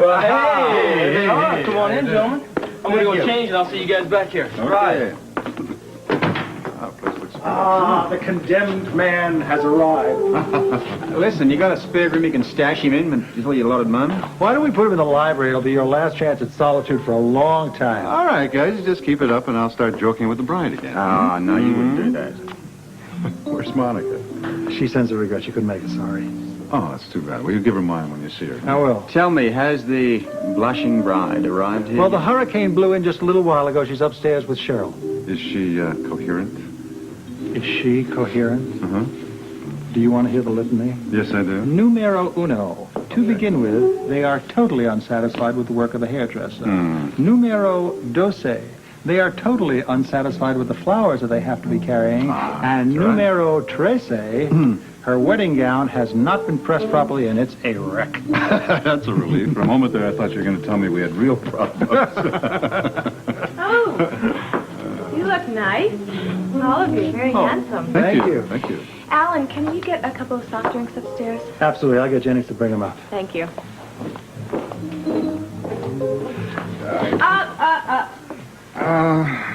Hey, all right, come on in, gentlemen. I'm going to go change, and I'll see you guys back here. All right. The condemned man has arrived. Listen, you got a spare room you can stash him in before you allotted moment? Why don't we put him in the library? It'll be your last chance at solitude for a long time. All right, guys, you just keep it up and I'll start joking with the bride again. Oh, no, you wouldn't do that. Where's Monica? She sends her regrets. She couldn't make it, sorry. Oh, that's too bad. Well, you give her mine when you see her. I will. Tell me, has the blushing bride arrived here? Well, the hurricane blew in just a little while ago. She's upstairs with Cheryl. Is she coherent? Is she coherent? Uh-huh. Do you want to hear the litany? Yes, I do. Numero uno. To begin with, they are totally unsatisfied with the work of the hairdresser. Numero doce. They are totally unsatisfied with the flowers that they have to be carrying. And numero trece, her wedding gown has not been pressed properly and it's a wreck. That's a relief. For a moment there, I thought you were going to tell me we had real problems. Oh, you look nice. All of you, very handsome. Thank you. Thank you. Alan, can you get a couple of soft drinks upstairs? Absolutely. I'll get Jennings to bring them up. Thank you.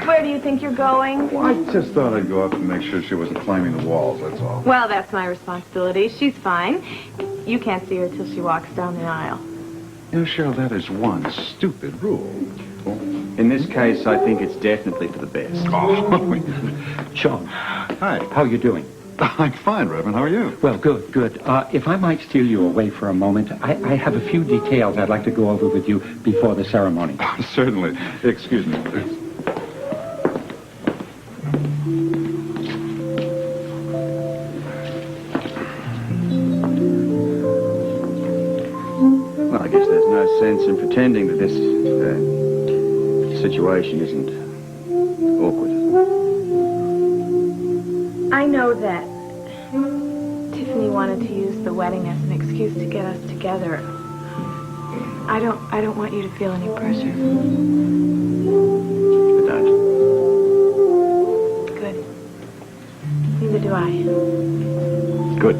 Where do you think you're going? Well, I just thought I'd go up and make sure she wasn't climbing the walls, that's all. Well, that's my responsibility. She's fine. You can't see her till she walks down the aisle. You know, Cheryl, that is one stupid rule. In this case, I think it's definitely for the best. John, Hi. how are you doing? I'm fine, Reverend. How are you? Well, good, good. If I might steal you away for a moment, I have a few details I'd like to go over with you before the ceremony. Certainly. Excuse me, please. Well, I guess there's no sense in pretending that this situation isn't awkward. I know that Tiffany wanted to use the wedding as an excuse to get us together. I don't want you to feel any pressure. I don't. Good. Neither do I. Good.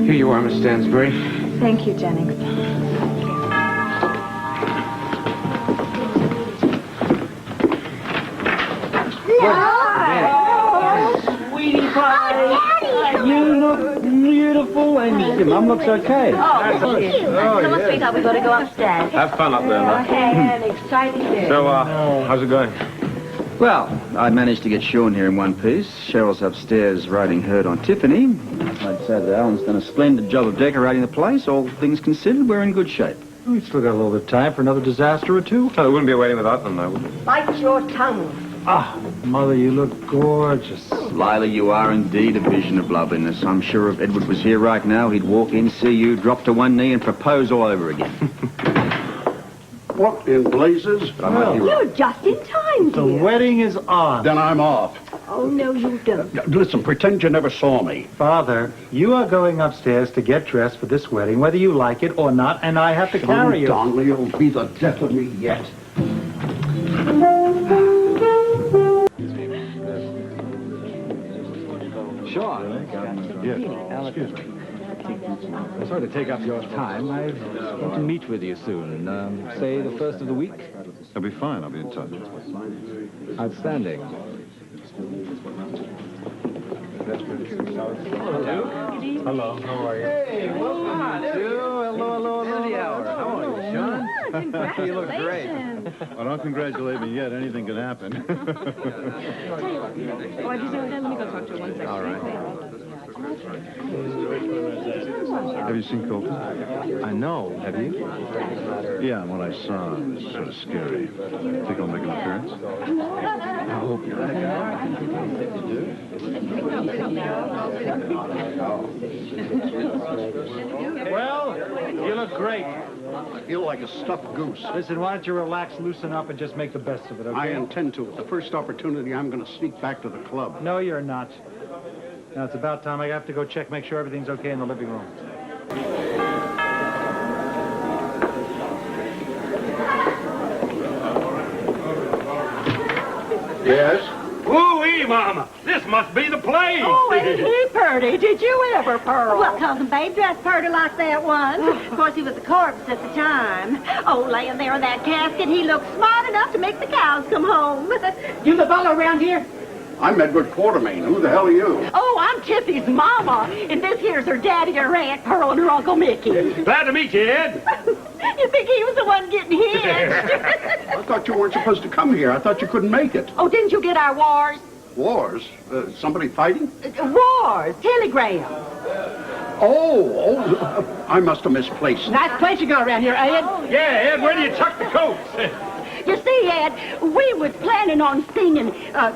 Here you are, Miss Stansbury. Thank you, Jennings. Sweetie pie. You look beautiful, and your mom looks okay. Oh, thank you. Come on, sweetheart, we got to go upstairs. Have fun up there, man. Okay, an exciting day. So, how's it going? Well, I managed to get Sean here in one piece. Cheryl's upstairs riding herd on Tiffany. I'd say that Alan's done a splendid job of decorating the place. All things considered, we're in good shape. We've still got a little bit of time for another disaster or two. Well, there wouldn't be a wedding without them, though, would there? Bite your tongue. Mother, you look gorgeous. Lila, you are indeed a vision of loveliness. I'm sure if Edward was here right now, he'd walk in, see you, drop to one knee and propose all over again. What in blazes? You're just in time, The dear. wedding is on. Then I'm off. Oh, no, you don't. Listen, pretend you never saw me. Father, you are going upstairs to get dressed for this wedding, whether you like it or not, and I have to carry you. Donnelly, you'll be the death of me yet. Sean. Yes. Excuse me. I'm sorry to take up your time. I want to meet with you soon. Say the first of the week. I'll be fine. I'll be in touch. Outstanding. Hello, how are you? Hey, welcome. Hello, How are you, Sean? You look great. Well, don't congratulate me yet. Anything can happen. All right. Have you seen Colton? I know. Have you? Yeah, and what I saw was sort of scary. Think I'll make an appearance? I hope not. Well, you look great. I feel like a stuffed goose. Listen, why don't you relax, loosen up, and just make the best of it, okay? I intend to. At the first opportunity, I'm going to sneak back to the club. No, you're not. Now, it's about time. I have to go check, make sure everything's okay in the living room. Yes? Woo-wee! Mama, this must be the place. Oh, ain't he purty? Did you ever, Pearl? Well, cousin Babe dressed purty like that once. Of course, he was a corpse at the time. Oh, laying there in that casket, he looked smart enough to make the cows come home. You the fellow around here? I'm Edward Quartermain. Who the hell are you? Oh, I'm Tiffy's mama. And this here's her daddy, her Aunt Pearl, and her Uncle Mickey. Glad to meet you, Ed. You think he was the one getting hitched? I thought you weren't supposed to come here. I thought you couldn't make it. Oh, didn't you get our wars? Wars? Somebody fighting? Wars, telegram. Oh, I must have misplaced. Nice place you got around here, Ed. Yeah, Ed, where do you tuck the coats? You see, Ed, we was planning on singing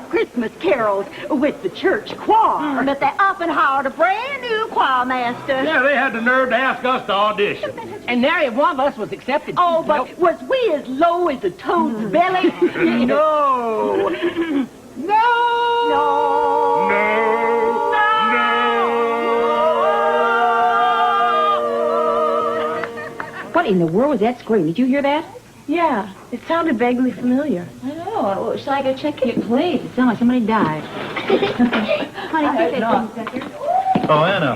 Christmas carols with the church choir. But they up and hired a brand new choir master. Yeah, they had the nerve to ask us to audition. And nary one of us was accepted. Oh, but was we as low as a toad's belly? No. No. No. What in the world was that scream? Did you hear that? Yeah, it sounded vaguely familiar. I know. Well, shall I go check it? Please. It sounds like somebody died. Honey, Oh, Anna,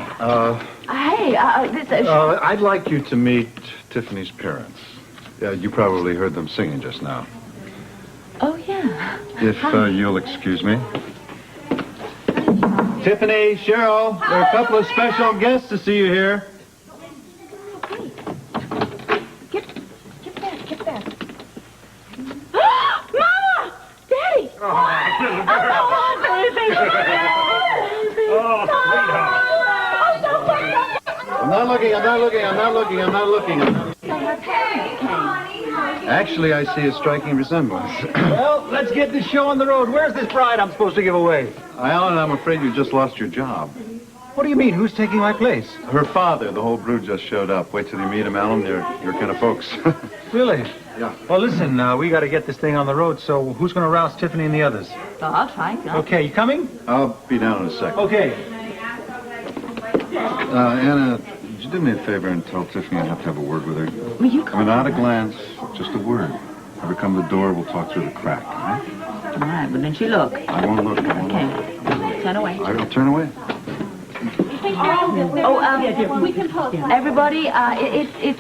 hey, I'd like you to meet Tiffany's parents. You probably heard them singing just now. Oh, yeah. If you'll excuse me. Tiffany, Cheryl, there are a couple of special guests to see you here. Get back. Mama! Daddy! I'm not looking. Actually, I see a striking resemblance. Well, let's get this show on the road. Where's this bride I'm supposed to give away? Alan, I'm afraid you just lost your job. What do you mean? Who's taking my place? Her father, the whole brood, just showed up. Wait till you meet him, Alan. They're your kind of folks. Really? Yeah. Well, listen, we got to get this thing on the road, so who's going to rouse Tiffany and the others? Oh, I'll try. Okay, you coming? I'll be down in a second. Okay. Anna, would you do me a favor and tell Tiffany I have to have a word with her? Will you I mean, not a glance, just a word. Have her come to the door, we'll talk through the crack, all right? All right, but then she look. I won't look. Okay. Turn away. I'll turn away. We can post. Everybody, it's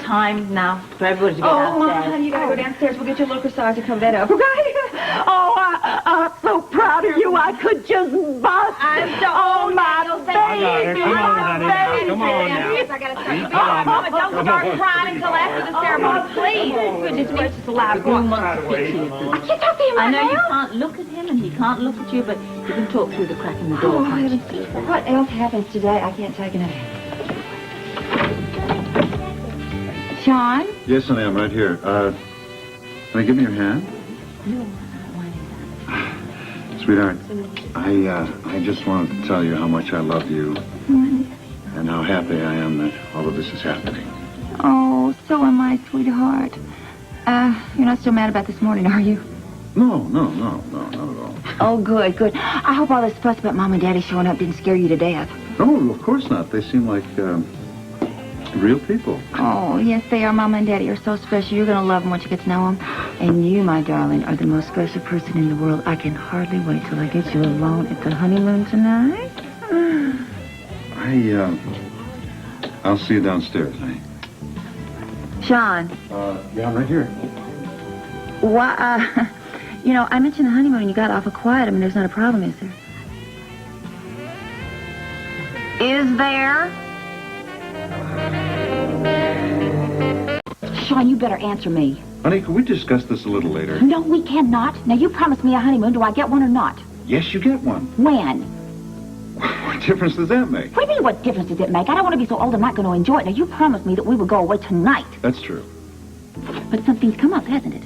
time now for everybody to go downstairs. You gotta go downstairs. We'll get your local size to cover that up. Oh, I'm so proud of you. I could just bust. Oh, my baby. Come on, honey. Come on now. I gotta start. Mama, don't start crying until after the ceremony, please. Goodness gracious alive. You must speak to him. I can't talk to him I right know you now. can't look at him and he can't look at you, but you can talk through the crack in the door. can't you? What else happens today? I can't take it in. Sean? Yes, honey, I'm right here. Can I give me your hand? No. Sweetheart, I just wanted to tell you how much I love you and how happy I am that all of this is happening. Oh, so am I, sweetheart. You're not so mad about this morning, are you? No, not at all. Oh, good. I hope all this fuss about Mom and Daddy showing up didn't scare you to death. No, of course not. They seem like real people. Oh, yes, they are. Mama and Daddy are so special. You're going to love them once you get to know them. And you, my darling, are the most special person in the world. I can hardly wait till I get you alone at the honeymoon tonight. I'll see you downstairs, honey. Sean. Yeah, I'm right here. Why, I mentioned the honeymoon and you got awful quiet. I mean, there's not a problem, is there? Is there? Sean, you better answer me. Honey, could we discuss this a little later? No, we cannot. Now, you promised me a honeymoon. Do I get one or not? Yes, you get one. When? What difference does that make? What do you mean, what difference does it make? I don't want to be so old I'm not going to enjoy it. Now, you promised me that we would go away tonight. That's true. But something's come up, hasn't it?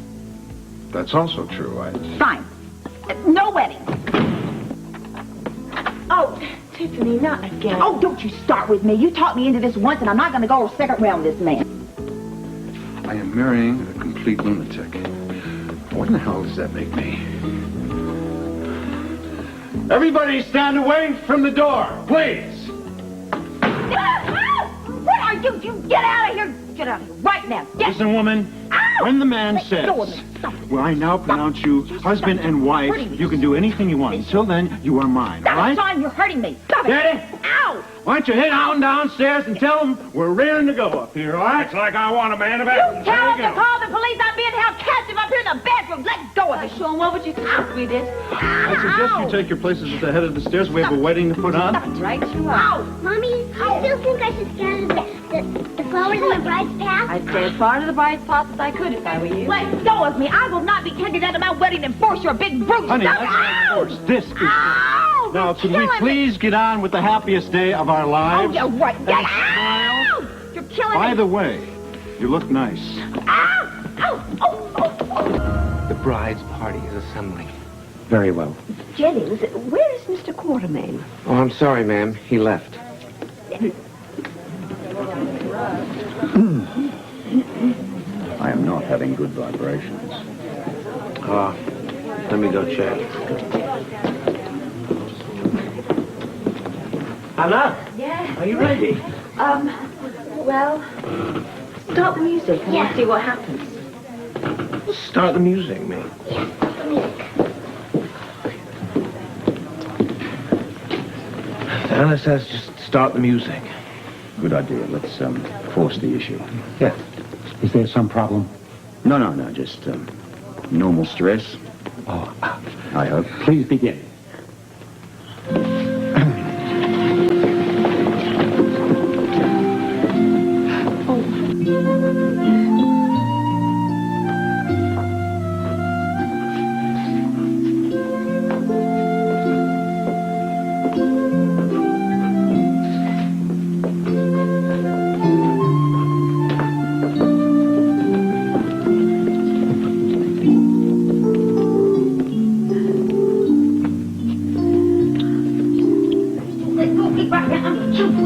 That's also true. Fine. No wedding. Oh, Tiffany, not again. Oh, don't you start with me. You talked me into this once, and I'm not going to go a second round with this man. I am marrying a complete lunatic. What in the hell does that make me? Everybody stand away from the door, please. What are you? You get out of here. Get out of here right now. Get. Listen, woman. Ow! When the man says, well, I now pronounce you husband and wife, you can do anything you want. Until then, you are mine, all right? Son, you're hurting me. Stop it. Daddy, Ow! why don't you head on downstairs and tell them we're rearing to go up here, all right? It's like I want a man of action. Tell them to call the police. I'm being held captive up here in the bedroom. Let go of me. Sean, what would you think if we did? I suggest you take your places at the head of the stairs. We have a wedding to put on. Right, you are. Mommy, I still think I should scatter the flowers in the bride's path. I'd stay as far to the bride's path as I could if I were you. Let go of me. I will not be taken out of my wedding and force your big brute. Honey, Stop. that's Ow! not force. This is... Ow! Now, could we please get on with the happiest day of our Oh, lives? you're right. And Ow! You're killing By me. the way, you look nice. Ow! Ow! Oh, oh, oh. The bride's party is assembling. Very well. Jennings, where is Mr. Quartermain? Oh, I'm sorry, ma'am. He left. I am not having good vibrations. Let me go check. Anna, Yeah. are you ready? Well, start the music and we'll see what happens. Start the music, me. Anna says just start the music. Good idea. Let's force the issue. Yeah. Is there some problem? No, just normal stress. Oh, I hope. please begin.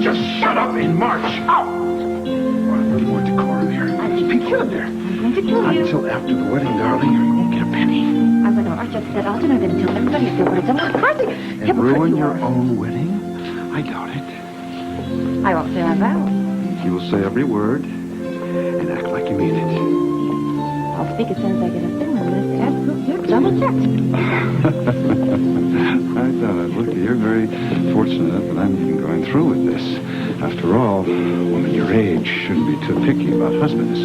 Just shut up and march. Out! More decorum here. There's people in there. I'm going to kill you. Until after the wedding, darling, you won't get a penny. I'm going to march up to that altar and I'm going to tell everybody if they're going to tell McCarthy. And ruin your own wedding? I doubt it. I won't say I vow. You will say every word and act like you mean it. I'll speak as soon as I get up there. I'm going to say absolutely double checked. I doubt it. Look, you're very fortunate that I'm even going through with this. After all, women your age shouldn't be too picky about husbands.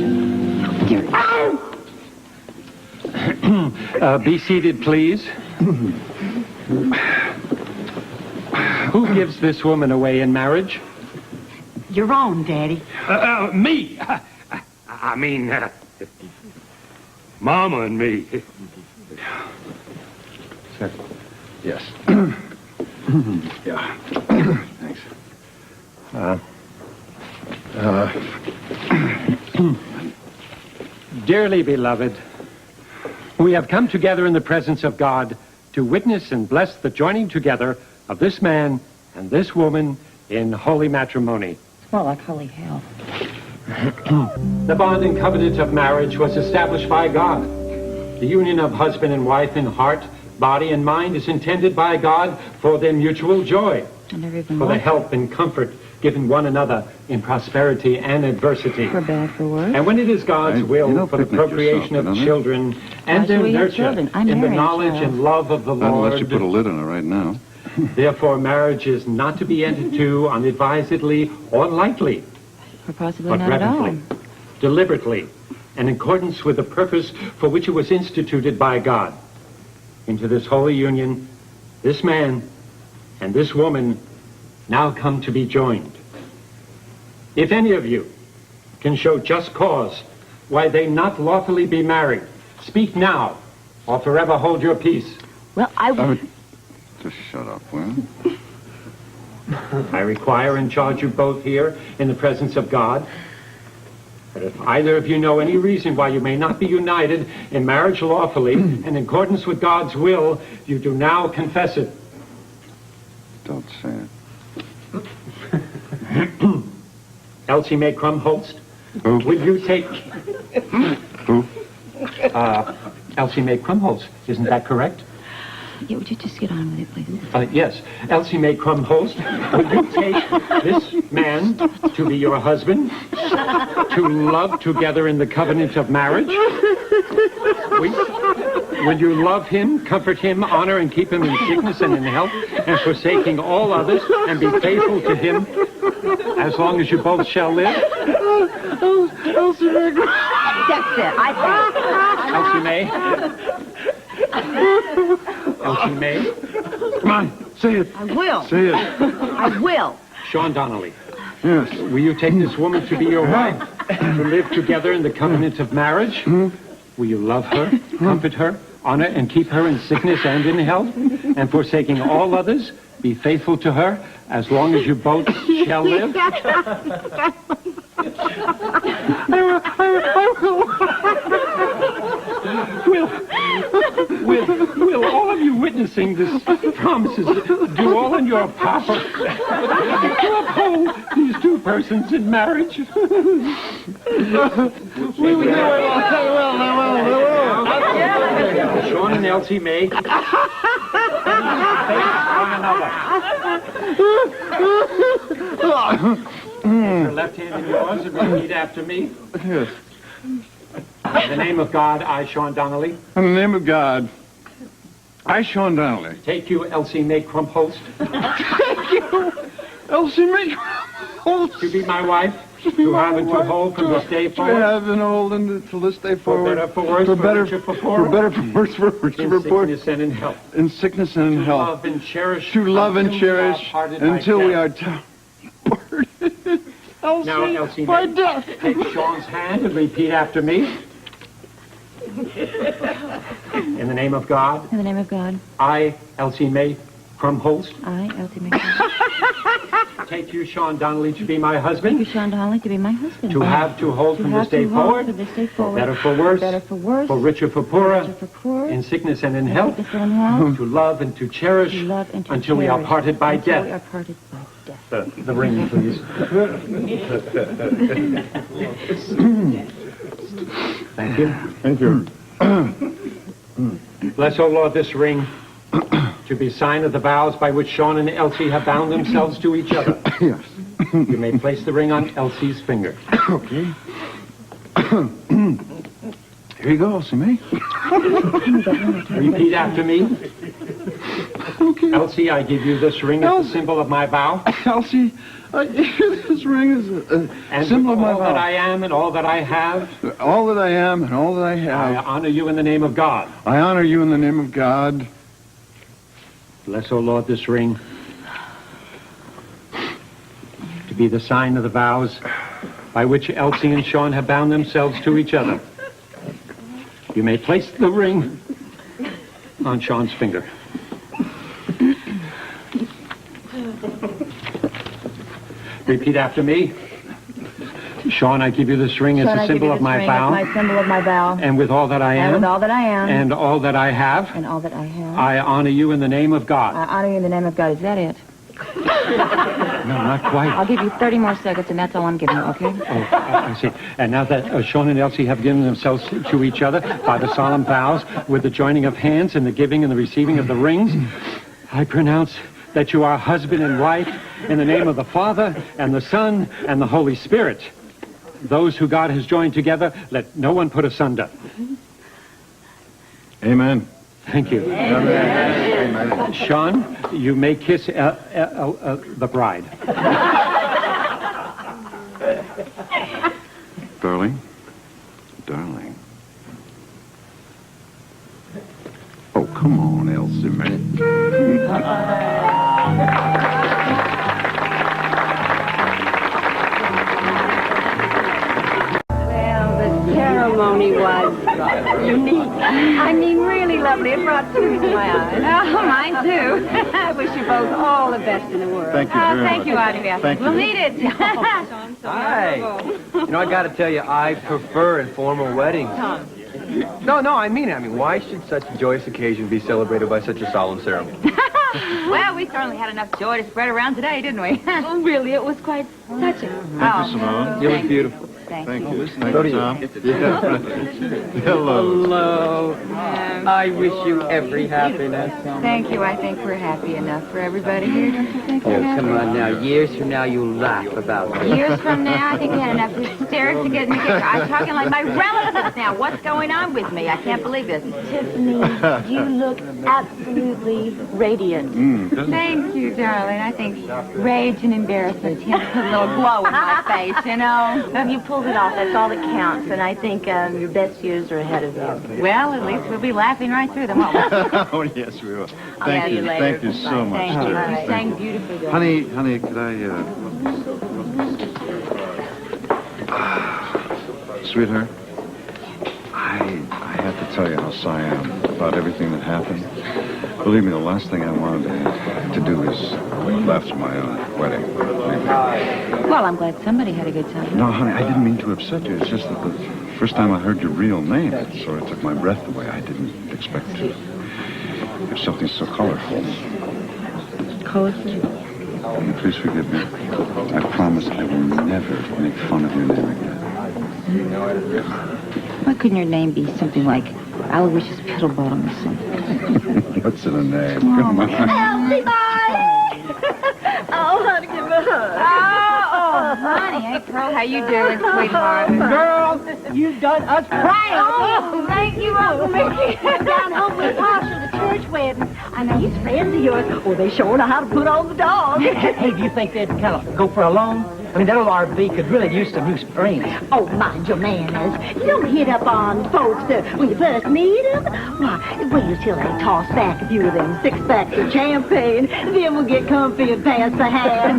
Be seated, please. Who gives this woman away in marriage? Your own, Daddy. Me. I mean, Mama and me. Yes. Yeah. Thanks. Dearly beloved, we have come together in the presence of God to witness and bless the joining together of this man and this woman in holy matrimony. It's more like holy hell. The bond and covenant of marriage was established by God. The union of husband and wife in heart, body, and mind is intended by God for their mutual joy, And they're even for the more help and comfort given one another in prosperity and adversity. for bad for worse. And when it is God's will for the picnic procreation yourself, of don't you? children and Why their should we have nurture children? I'm in the married, knowledge child. and love of the Unless you put a Lord, lid on it right now. therefore marriage is not to be entered to unadvisedly or lightly, Or possibly but not at all. reverently, deliberately, and in accordance with the purpose for which it was instituted by God. Into this holy union, this man and this woman now come to be joined. If any of you can show just cause why they not lawfully be married, speak now, or forever hold your peace. Well, I would... Just shut up, will you? I require and charge you both here in the presence of God. But if either of you know any reason why you may not be united in marriage lawfully and in accordance with God's will, you do now confess it. Don't say it. Elsie Mae Crumholst, Who? will you take... Who? Elsie Mae Crumholst, isn't that correct? Yeah, would you just get on with it, please? Yes. Elsie Mae Crumholst, will you take this man to be your husband, to love together in the covenant of marriage? Will you love him, comfort him, honor and keep him in sickness and in health, and forsaking all others, and be faithful to him as long as you both shall live? Elsie Mae. That's it, I think. Elsie Mae? Elsie Mae? Come on, say it. I will. Say it. I will. Sean Donnelly. Yes. Will you take this woman to be your wife, to live together in the covenant of marriage? Will you love her, comfort her, honor and keep her in sickness and in health, and forsaking all others, be faithful to her as long as you both shall live? Will all of you witnessing this promises do all in your power to uphold these two persons in marriage? We will. Sean and Elsie Mae. Face one another. Your left hand in yours and repeat after me. Yes. In the name of God, I, Sean Donnelly. In the name of God, I, Sean Donnelly. Take you, Elsie Mae Crumholst. Thank you, Elsie Mae Crumholst. To be my wife, to have and to hold from this day forward. To have and hold until this day forward. For better, for worse, for richer, for poorer. For better, for worse, for richer, for poorer. In sickness and in health. In sickness and in health. To love and cherish. To love and cherish until we are parted. Elsie, now, Elsie Mae, take Sean's hand and repeat after me. In the name of God. In the name of God. I, Elsie Mae Crumholst. I, Elsie Mae Crumholst. Take you, Sean Donnelly, to be my husband. Take you, Sean Donnelly, to be my husband. To have, to hold from this day forward. From this day forward. Better for worse. Better for worse. For richer, for poorer. Richer, for poorer. In sickness and in health. Sickness and in health. To love and to cherish. To love and to until we are parted by until death. we are parted by death. The ring, please. Thank you. Thank you. Bless, O Lord, this ring to be sign of the vows by which Sean and Elsie have bound themselves to each other. Yes. You may place the ring on Elsie's finger. Okay. Here you go, Elsie Mae. Repeat after me. Okay. Elsie, I give you this ring as a symbol of my vow. Elsie, this ring is a symbol of my vow. All that I am and all that I have. All that I am and all that I have. I honor you in the name of God. I honor you in the name of God. Bless, O Lord, this ring to be the sign of the vows by which Elsie and Sean have bound themselves to each other. You may place the ring on Sean's finger. Repeat after me. Sean, I give you this ring as a symbol of my vow. My symbol of my vow. And with all that I am. And with all that I am. And all that I have. And all that I have. I honor you in the name of God. I honor you in the name of God. Is that it? No, not quite. I'll give you 30 more seconds, and that's all I'm giving you, okay? Oh, I see. And now that Sean and Elsie have given themselves to each other by the solemn vows, with the joining of hands and the giving and the receiving of the rings, I pronounce that you are husband and wife in the name of the Father and the Son and the Holy Spirit. Those who God has joined together, let no one put asunder. Amen. Thank you. Amen. Sean, you may kiss the bride. Darling. Darling. Oh, come on, Elsie Mae. Ceremony was unique. I mean, really lovely. It brought tears to my eyes. Oh, mine too. I wish you both all the best in the world. Thank you very much. Thank you, Audrey. Thank We'll you. need it. Hi. You know, I got to tell you, I prefer informal weddings. No, I mean it. I mean, why should such a joyous occasion be celebrated by such a solemn ceremony? Well, we certainly had enough joy to spread around today, didn't we? Really, it was quite touching. Thank you, Simone. It was beautiful. Thank you. So do you. Tom. Hello. Hello. I wish you every happiness. Thank you. I think we're happy enough for everybody here, don't you think? Oh, come on now. Years from now, you'll laugh about this. Years from now, I think we had enough hysterics to get me. I'm talking like my relatives now. What's going on with me? I can't believe this. Tiffany, you look absolutely radiant. Thank you, darling. I think rage and embarrassment tend to put a little glow in my face, you know? You pulled it off. That's all that counts. And I think your best years are ahead of you. Well, at least we'll be laughing right through them, won't we? Oh, yes, we will. I'll have you later. Thank you so much. Thank you. dear. You sang beautifully, darling. Honey, could sweetheart, I have to tell you how sorry I am about everything that happened. Believe me, the last thing I wanted to do is left my own wedding. Well, I'm glad somebody had a good time. No, honey, I didn't mean to upset you. It's just that the first time I heard your real name, it sort of took my breath away. I didn't expect to have something so colorful. Colorful? Please forgive me. I promise I will never make fun of your name again. Why couldn't your name be something like Aloysius Piddlebottom or something? What's in a name? Come on. Elsie, bye! Oh, honey, give me a hug. Oh, honey. Hey, Pearl, how you doing, sweetheart? Girl, you've done us proud. Oh, thank you, Uncle Mickey. Down home with Marshall, the church wedding. I know these friends of yours, well, they sure know how to put on the dog. Hey, do you think they'd kind of go for a loan? I mean, that old RV could really use some new springs. Oh, mind your manners. You don't hit up on folks when you first meet them. Why, wait till they toss back a few of them 6-packs of champagne. Then we'll get comfy and pass the hat.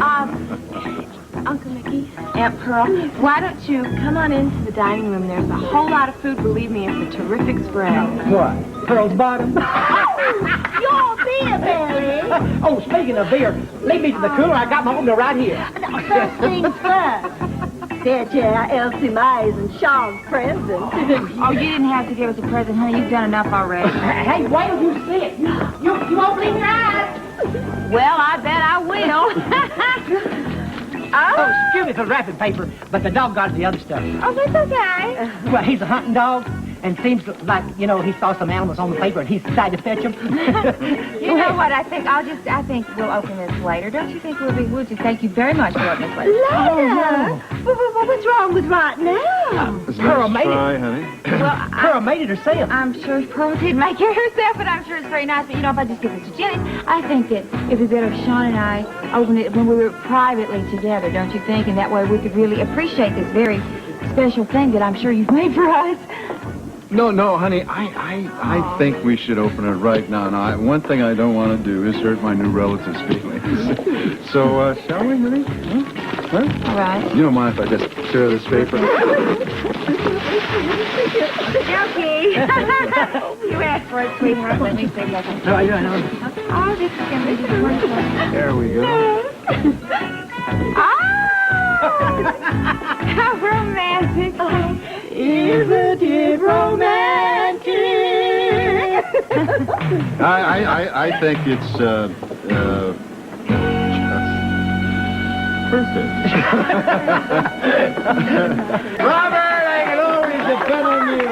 Uncle Mickey, Aunt Pearl, why don't you come on into the dining room? There's a whole lot of food. Believe me, it's a terrific spread. What? Pearl's Bottom? Your beer, Barry. Oh, speaking of beer, lead me to the cooler. I got my own right here. Now, first things first. Fetch Elsie Mize and Sean's present. Oh, you didn't have to give us a present, honey. You've done enough already. Hey, wait till you see it. You won't believe your eyes. Well, I bet I will. Oh, excuse me for the wrapping paper, but the dog got the other stuff. Oh, that's okay. Well, he's a hunting dog, and seems like, you know, he saw some animals on the paper, and he decided to fetch them. You know what? I think we'll open this later. Don't you think we'll just thank you very much for opening this later? Later? What's wrong with right now? Pearl made it. honey. Well, Pearl made it herself. I'm sure Pearl did make it herself, but I'm sure it's very nice. But, you know, if I just give it to Jenny, I think that it'd be better if Sean and I opened it when we were privately together, don't you think? And that way we could really appreciate this very special thing that I'm sure you've made for us. No, honey, I think we should open it right now. Now, one thing I don't want to do is hurt my new relatives' feelings. So, shall we, honey? Huh? All right. You don't mind if I just tear this paper? Okay. You asked for it, sweetheart. Let me see that. No, I know. Oh, this is going to be the one. There we go. How romantic. Isn't it romantic? I think it's, perfect. Robert, I can always depend on you,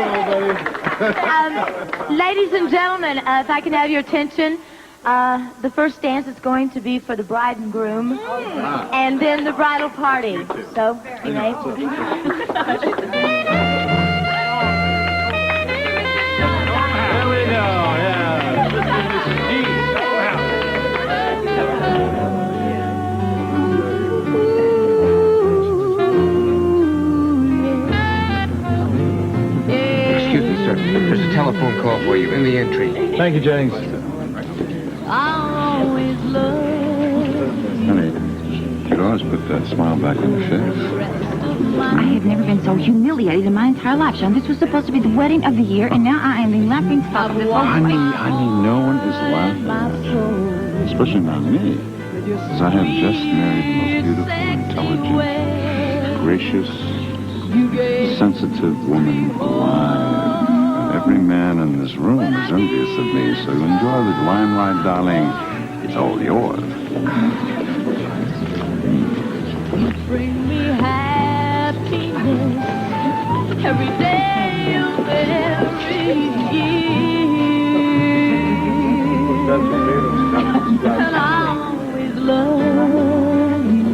buddy. Ladies and gentlemen, if I can have your attention, the first dance is going to be for the bride and groom, and then the bridal party. So, you know. There we go, yeah. This is Mrs. G. Excuse me, sir. There's a telephone call for you in the entry. Thank you, Jennings. Honey, you could always put that smile back on your face. I have never been so humiliated in my entire life, Sean. This was supposed to be the wedding of the year, and now I am the laughing stock of this whole Honey, wedding. no one is laughing. Especially not me. Because I have just married the most beautiful, intelligent, gracious, sensitive woman alive. And every man in this room is envious of me. So enjoy the limelight, darling. It's all yours. Bring me happiness every day of every year. And I'll always love you.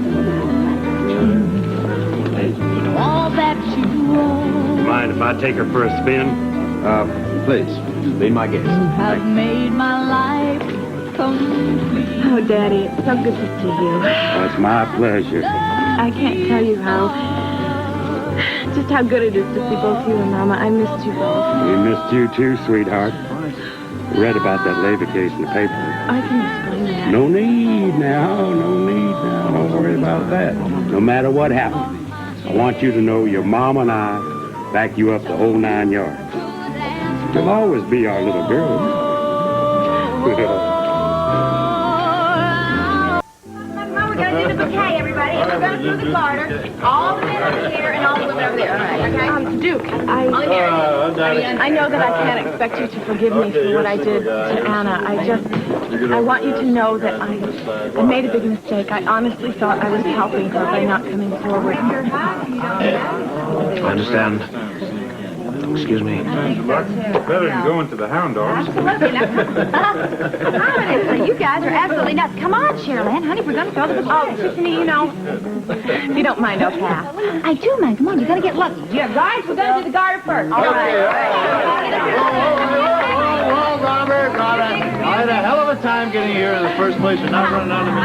All that you are. Mind if I take her for a spin? Please, be my guest. Have made my life complete. Oh, Daddy, it's so good to see you. Oh, it's my pleasure. I can't tell you just how good it is to see both you and Mama. I missed you both. We missed you too, sweetheart. Read about that labor case in the paper. I can explain that. No need now. Don't worry about that. No matter what happens, I want you to know your mom and I back you up the whole 9 yards. You'll always be our little girl. We're going to do the bouquet, everybody. And we're going to do the garter. All the men over here and all the women over there. All right, okay? Duke, I know that I can't expect you to forgive me for what I did to Anna. I want you to know that I made a big mistake. I honestly thought I was helping her by not coming forward. I understand. Excuse me. Better than going to the hound dogs. Absolutely. You guys are absolutely nuts. Come on, Sherilyn. Honey, we're going to throw the bouquet. Oh, Tiffany, if you don't mind, I'll pass. I do, man. Come on, you're going to get lucky. Yeah, guys, we're going to do the garter first. All right. Whoa, Robert. I had a hell of a time getting here in the first place. You're not running out of me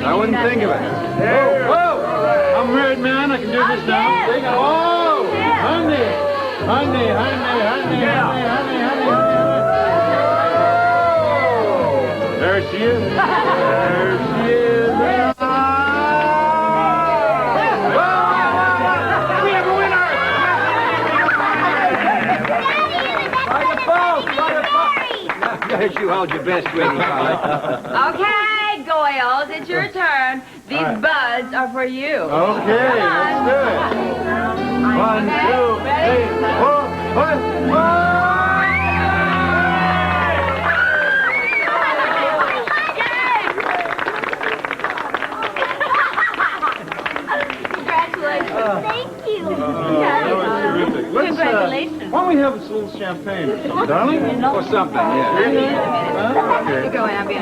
now. I wouldn't think of it. Whoa! I'm a married man. I can do this now. Oh, honey. Honey. There she is. We have a winner! There's you hold your best, sweetie pie. Okay, Goyles, it's your turn. These buds are for you. Okay, let's do it. 1, 2, 3, 4, 5. Thank you. Congratulations. Why don't we have a little champagne or something, darling? Or something, yeah. You go in, I'll be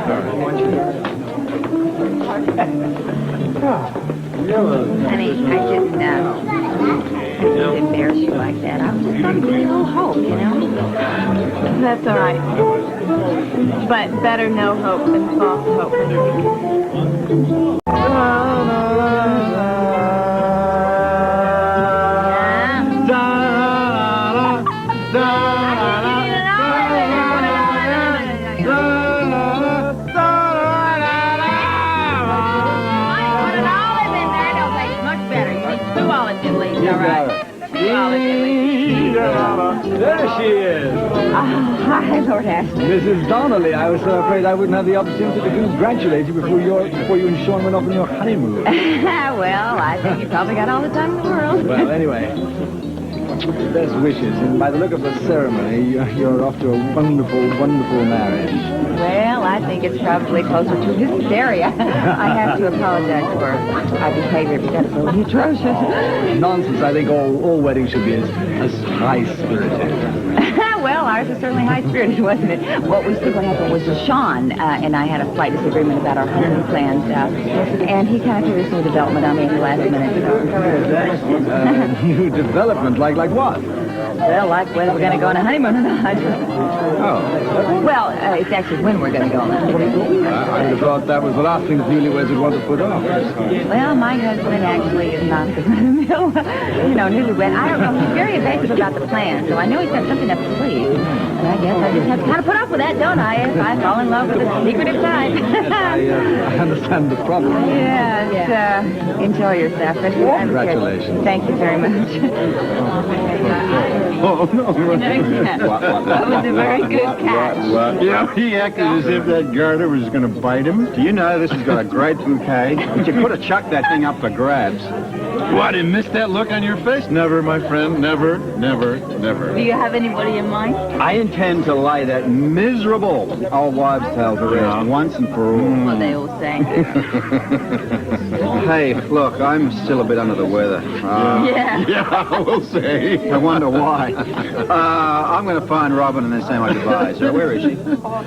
Honey, I didn't embarrass you like that. I was just trying to give you a little hope, you know? That's all right. But better no hope than false hope, I There she is. Hi, Lord Ashton. Mrs. Donnelly, I was so afraid I wouldn't have the opportunity to congratulate you before you and Sean went off on your honeymoon. Well, I think you probably got all the time in the world. Well, anyway, best wishes. And by the look of the ceremony, you're off to a wonderful, wonderful marriage. Well, I think it's probably closer to hysteria. I have to apologize for our behavior, but that's so atrocious. Nonsense. I think all weddings should be as high-spirited. Well, ours was certainly high-spirited, wasn't it? What was going to happen was Sean and I had a slight disagreement about our honeymoon plans, and he kind of threw this new development on me at the last minute. New development? Like what? Well, like whether we're going to go on a honeymoon or not. Oh. Well, it's actually when we're going to go on a honeymoon. I would have thought that was the last thing the newlyweds would want to put off. Well, my husband actually is not the middle, newlywed. I don't know. He's very evasive about the plan, so I know he's got something up his sleeve. And I guess I just have to kind of put up with that, don't I? If I fall in love with a secretive type. I understand the problem. Yes. Enjoy yourself. Congratulations. Thank you very much. Oh, no. That was a very good catch. He acted as if that garter was going to bite him. Do you know this has got a great bouquet? But you could have chucked that thing up for grabs. What, you missed that look on your face? Never, my friend. Never. Do you have anybody in mind? mind? I intend to lay that miserable old wives' tale to rest once and for all. What they all say. Hey, look, I'm still a bit under the weather. Yeah. Yeah, we'll see. I wonder why. I'm going to find Robin and then say my goodbyes. Where is she? Oh,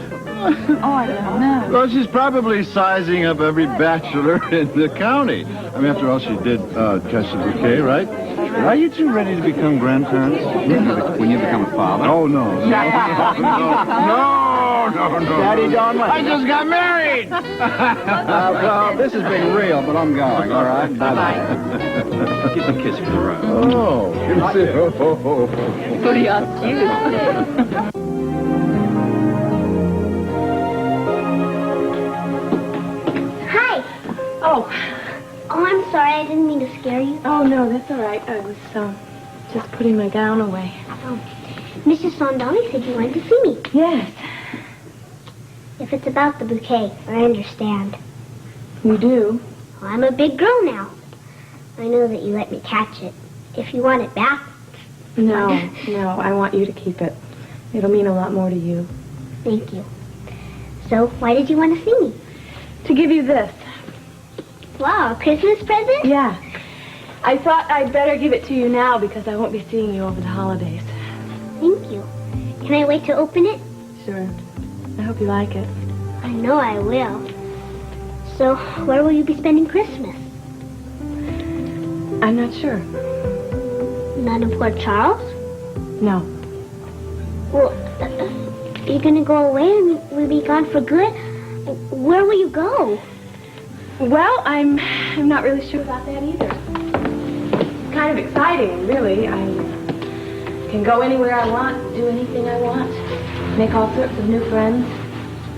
I don't know. Well, she's probably sizing up every bachelor in the county. I mean, after all, she did catch the bouquet, right? Are you two ready to become grandparents? When you become a father? Oh, no. No. Daddy Donley. I just got married! Well, this has been real, but I'm going, all right? Bye-bye. Give us a kiss for the road. Oh. Pretty cute. Hi. Oh. Oh, I'm sorry. I didn't mean to scare you. Oh, no, that's all right. I was just putting my gown away. Oh. Mrs. Sondani said you wanted to see me. Yes. If it's about the bouquet, I understand. You do? Well, I'm a big girl now. I know that you let me catch it. If you want it back... No, I want you to keep it. It'll mean a lot more to you. Thank you. So, why did you want to see me? To give you this. Wow, a Christmas present? Yeah. I thought I'd better give it to you now because I won't be seeing you over the holidays. Thank you. Can I wait to open it? Sure. I hope you like it. I know I will. So, where will you be spending Christmas? I'm not sure. Not in Port Charles? No. Well, you're going to go away and we'll be gone for good? Where will you go? Well, I'm not really sure about that either. It's kind of exciting, really. I can go anywhere I want, do anything I want, make all sorts of new friends.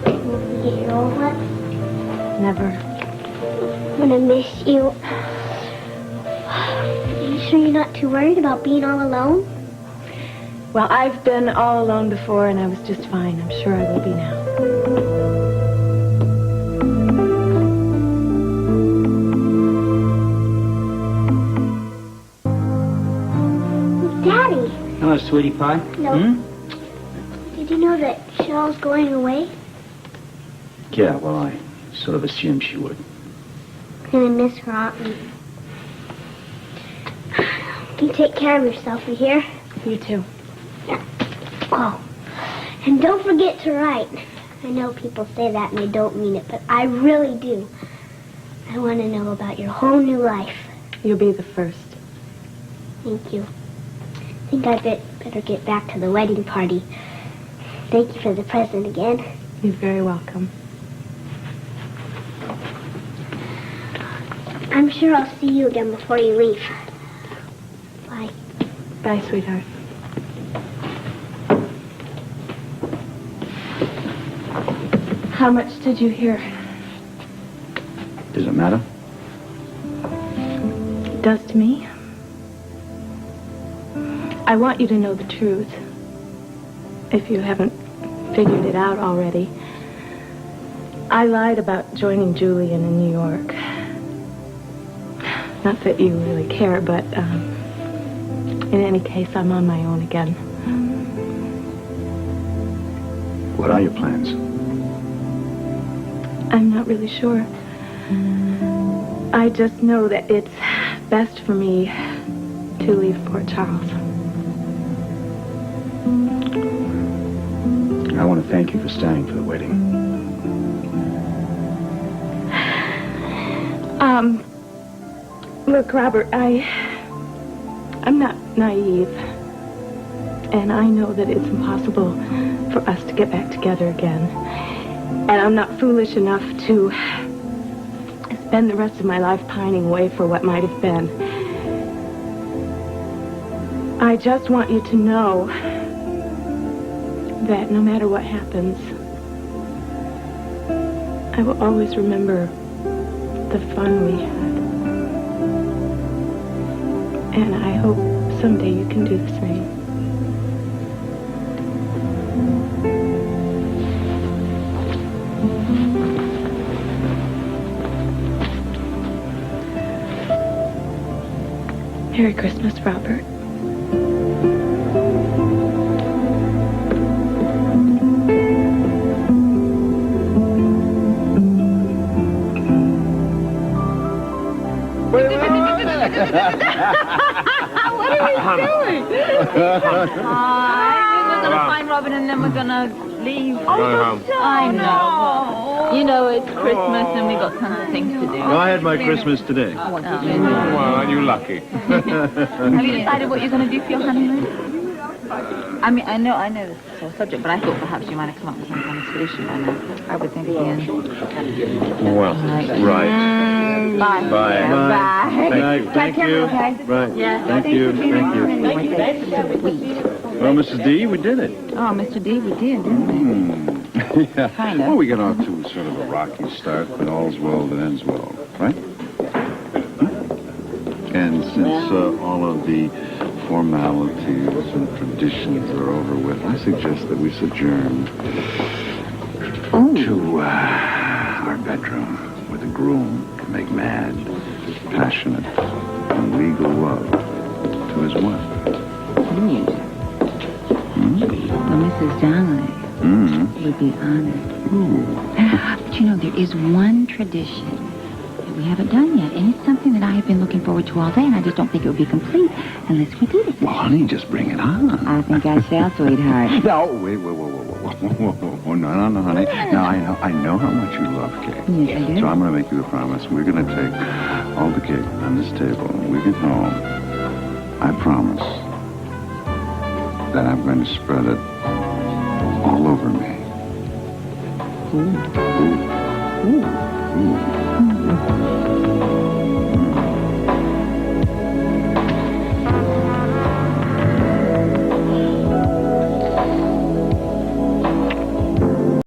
Will you get your old ones? Never. I'm going to miss you. Are you sure you're not too worried about being all alone? Well, I've been all alone before and I was just fine. I'm sure I will be now. Daddy! Hello, sweetie pie. No. Did you know that Cheryl's going away? Yeah, well, I sort of assumed she would. I'm going to miss her, aren't we? You take care of yourself, you hear? You too. Oh, and don't forget to write. I know people say that and they don't mean it, but I really do. I want to know about your whole new life. You'll be the first. Thank you. I think I better get back to the wedding party. Thank you for the present again. You're very welcome. I'm sure I'll see you again before you leave. Bye. Bye, sweetheart. How much did you hear? Does it matter? It does to me. I want you to know the truth. If you haven't figured it out already. I lied about joining Julian in New York. Not that you really care, but in any case, I'm on my own again. What are your plans? I'm not really sure. I just know that it's best for me to leave Port Charles. I want to thank you for staying for the wedding. Look, Robert, I'm not naive. And I know that it's impossible for us to get back together again. And I'm not foolish enough to spend the rest of my life pining away for what might have been. I just want you to know that no matter what happens, I will always remember the fun we had. And I hope someday you can do the same. Merry Christmas, Robert. What are you doing? We're going to find Robin and then we're going to leave. I know. You know, it's Christmas and we got tons of things to do. No, I had my Christmas today. Well, aren't you lucky? Have you decided what you're going to do for your honeymoon? I mean, I know this is a sore subject, but I thought perhaps you might have come up with some kind of solution by now. I would think again. Well, right. Bye. Bye. Bye. Thank you. Right. Yeah. Thank you. Well, Mrs. D, we did it. Oh, Mr. D, we did, didn't we? Yeah. Kind of. Well, we got off to sort of a rocky start, but all's well that ends well, right? And since all of the formalities and traditions are over with, I suggest that we sojourn to our bedroom where the groom can make mad, passionate, and legal love to his wife. Well, Mrs. Donnelly would be honored. But you know, there is one tradition that we haven't done yet, and it's something that I have been looking forward to all day, and I just don't think it would be complete unless we did it. Well, honey, just bring it on. I think I shall, sweetheart. No, wait, whoa, no, honey. Now, I know how much you love cake. Yes, I do. So I'm going to make you a promise. We're going to take all the cake on this table. When we get home, I promise that I'm going to spread it all over me. Ooh.